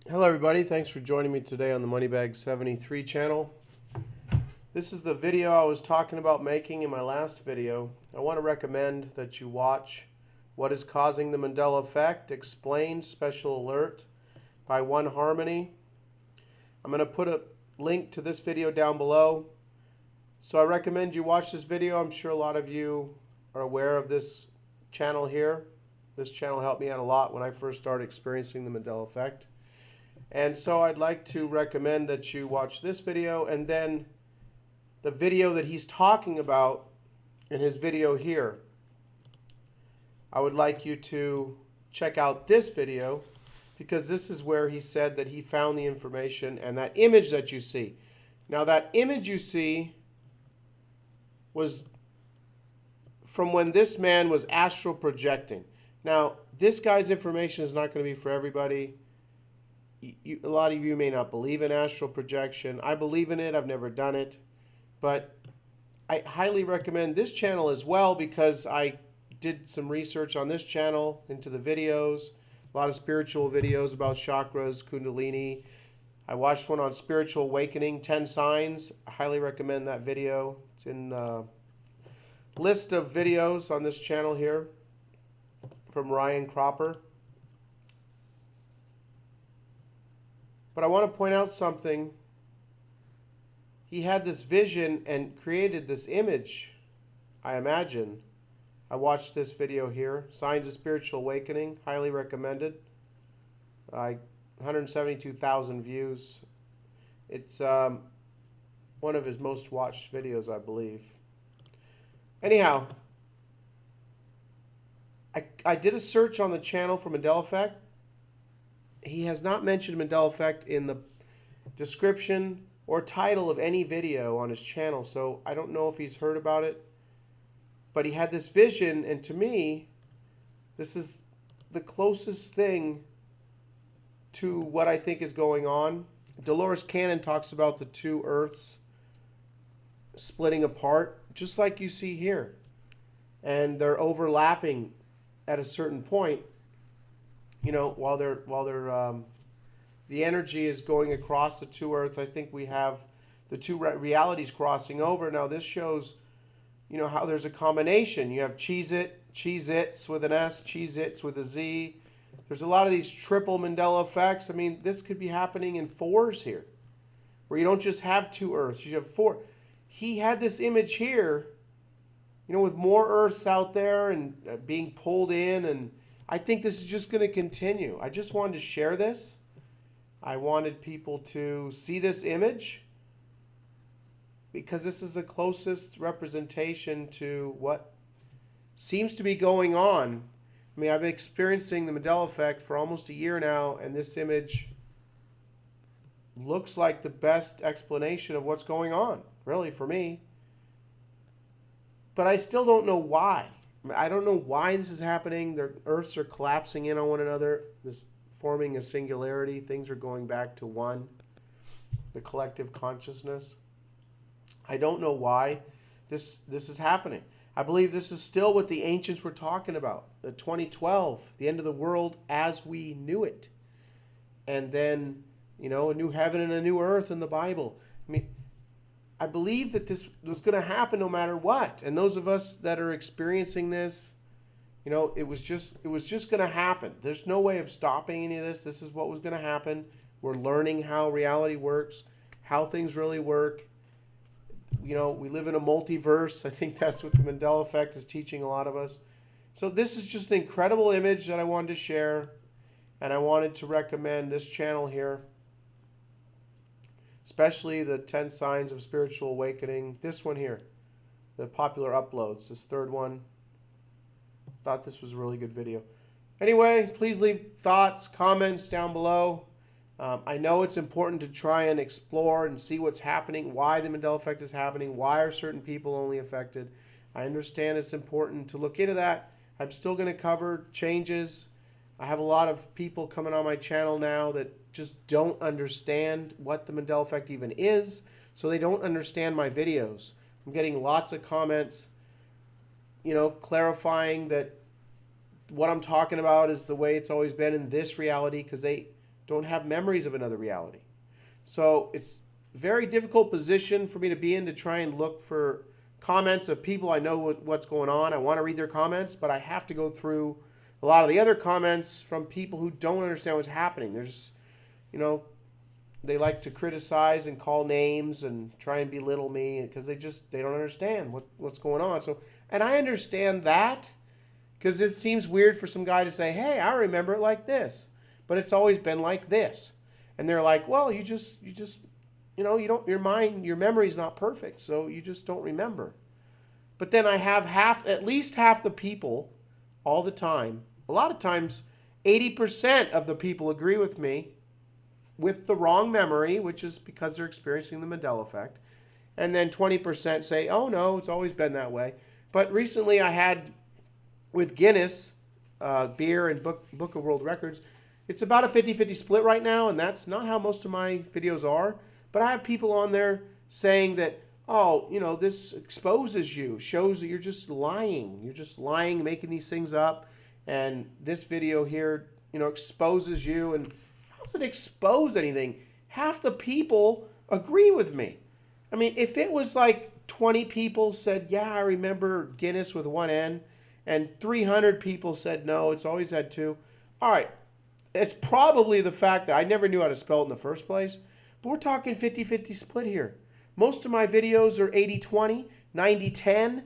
Hello everybody, thanks for joining me today on the Moneybag 73 channel. This is the video I was talking about making in my last video. I want to recommend that you watch What is Causing the Mandela Effect, Explained Special Alert by One Harmony. I'm going to put a link to this video down below. So I recommend you watch this video. I'm sure a lot of you are aware of this channel here. This channel helped me out a lot when I first started experiencing the Mandela Effect. And so I'd like to recommend that you watch this video and then the video that he's talking about in his video here. I would like you to check out this video because this is where he said that he found the information and that image that you see. Now that image you see was from when this man was astral projecting. Now this guy's information is not going to be for everybody. A lot of you may not believe in astral projection. I believe in it. I've never done it. But I highly recommend this channel as well because I did some research on this channel into the videos. A lot of spiritual videos about chakras, kundalini. I watched one on spiritual awakening, 10 signs. I highly recommend that video. It's in the list of videos on this channel here from Ryan Cropper. But I want to point out something. He had this vision and created this image, I imagine. I watched this video here, Signs of Spiritual Awakening, highly recommended. 172,000 views. It's one of his most watched videos, I believe. Anyhow, I did a search on the channel for Mandela Effect. He has not mentioned Mandela Effect in the description or title of any video on his channel, so I don't know if he's heard about it. But he had this vision, and to me, this is the closest thing to what I think is going on. Dolores Cannon talks about the two Earths splitting apart, just like you see here. And they're overlapping at a certain point. You know, while the energy is going across the two Earths, I think we have the two realities crossing over. Now this shows, you know, how there's a combination. You have Cheez-Its with an S, Cheez-Its with a Z. There's a lot of these triple Mandela effects. I mean, this could be happening in fours here, where you don't just have two Earths, you have four. He had this image here, you know, with more Earths out there and being pulled in, and I think this is just going to continue. I just wanted to share this. I wanted people to see this image because this is the closest representation to what seems to be going on. I mean, I've been experiencing the Mandela Effect for almost a year now, and this image looks like the best explanation of what's going on, really, for me. But I still don't know why. I don't know why this is happening. The Earths are collapsing in on one another. This forming a singularity. Things are going back to one, the collective consciousness. I don't know why this is happening. I believe this is still what the ancients were talking about. The 2012, the end of the world as we knew it. And then, you know, a new heaven and a new earth in the Bible. I mean, I believe that this was going to happen no matter what. And those of us that are experiencing this, you know, it was just going to happen. There's no way of stopping any of this. This is what was going to happen. We're learning how reality works, how things really work. You know, we live in a multiverse. I think that's what the Mandela Effect is teaching a lot of us. So this is just an incredible image that I wanted to share. And I wanted to recommend this channel here, especially the 10 Signs of Spiritual Awakening. This one here, the popular uploads, this third one. Thought this was a really good video. Anyway, please leave thoughts, comments down below. I know it's important to try and explore and see what's happening, why the Mandela Effect is happening, why are certain people only affected. I understand it's important to look into that. I'm still going to cover changes. I have a lot of people coming on my channel now that just don't understand what the Mandela Effect even is, so they don't understand my videos. I'm getting lots of comments, you know, clarifying that what I'm talking about is the way it's always been in this reality, because they don't have memories of another reality. So it's a very difficult position for me to be in, to try and look for comments of people I know what's going on. I want to read their comments, but I have to go through a lot of the other comments from people who don't understand what's happening. There's, you know, they like to criticize and call names and try and belittle me because they don't understand what's going on. So, and I understand that, because it seems weird for some guy to say, hey, I remember it like this, but it's always been like this. And they're like, well, you just, you know, you don't, your memory's not perfect, so you just don't remember. But then I have at least half the people all the time. A lot of times, 80% of the people agree with me with the wrong memory, which is because they're experiencing the Mandela effect. And then 20% say, oh no, it's always been that way. But recently I had, with Guinness, beer and Book of World Records, it's about a 50-50 split right now, and that's not how most of my videos are. But I have people on there saying that, oh, you know, this exposes you, shows that you're just lying. You're just lying, making these things up. And this video here, you know, exposes you. And how does it expose anything? Half the people agree with me. I mean, if it was like 20 people said, yeah, I remember Guinness with one N, and 300 people said, no, it's always had two. All right, it's probably the fact that I never knew how to spell it in the first place. But we're talking 50-50 split here. Most of my videos are 80-20, 90-10.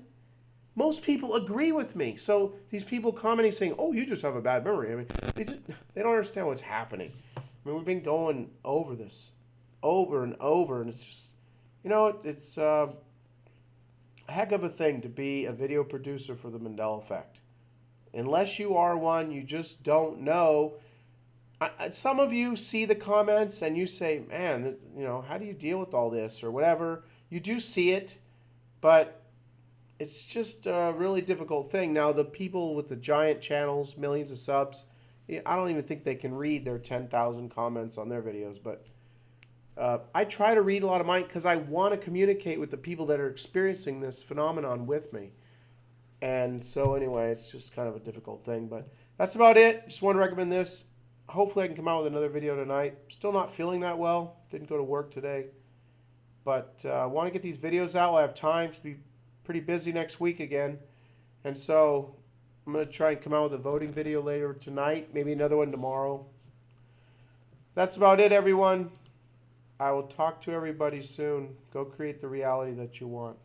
Most people agree with me. So these people commenting saying, oh, you just have a bad memory. I mean, they don't understand what's happening. I mean, we've been going over this over and over, and it's just, you know, it's a heck of a thing to be a video producer for the Mandela effect. Unless you are one, you just don't know. Some of you see the comments and you say, man, this, you know, how do you deal with all this or whatever? You do see it, but it's just a really difficult thing. Now, the people with the giant channels, millions of subs, I don't even think they can read their 10,000 comments on their videos. But I try to read a lot of mine because I want to communicate with the people that are experiencing this phenomenon with me. And so anyway, it's just kind of a difficult thing. But that's about it. Just want to recommend this. Hopefully I can come out with another video tonight. Still not feeling that well. Didn't go to work today. But I want to get these videos out. I have time to be pretty busy next week again. And so I'm going to try and come out with a voting video later tonight. Maybe another one tomorrow. That's about it, everyone. I will talk to everybody soon. Go create the reality that you want.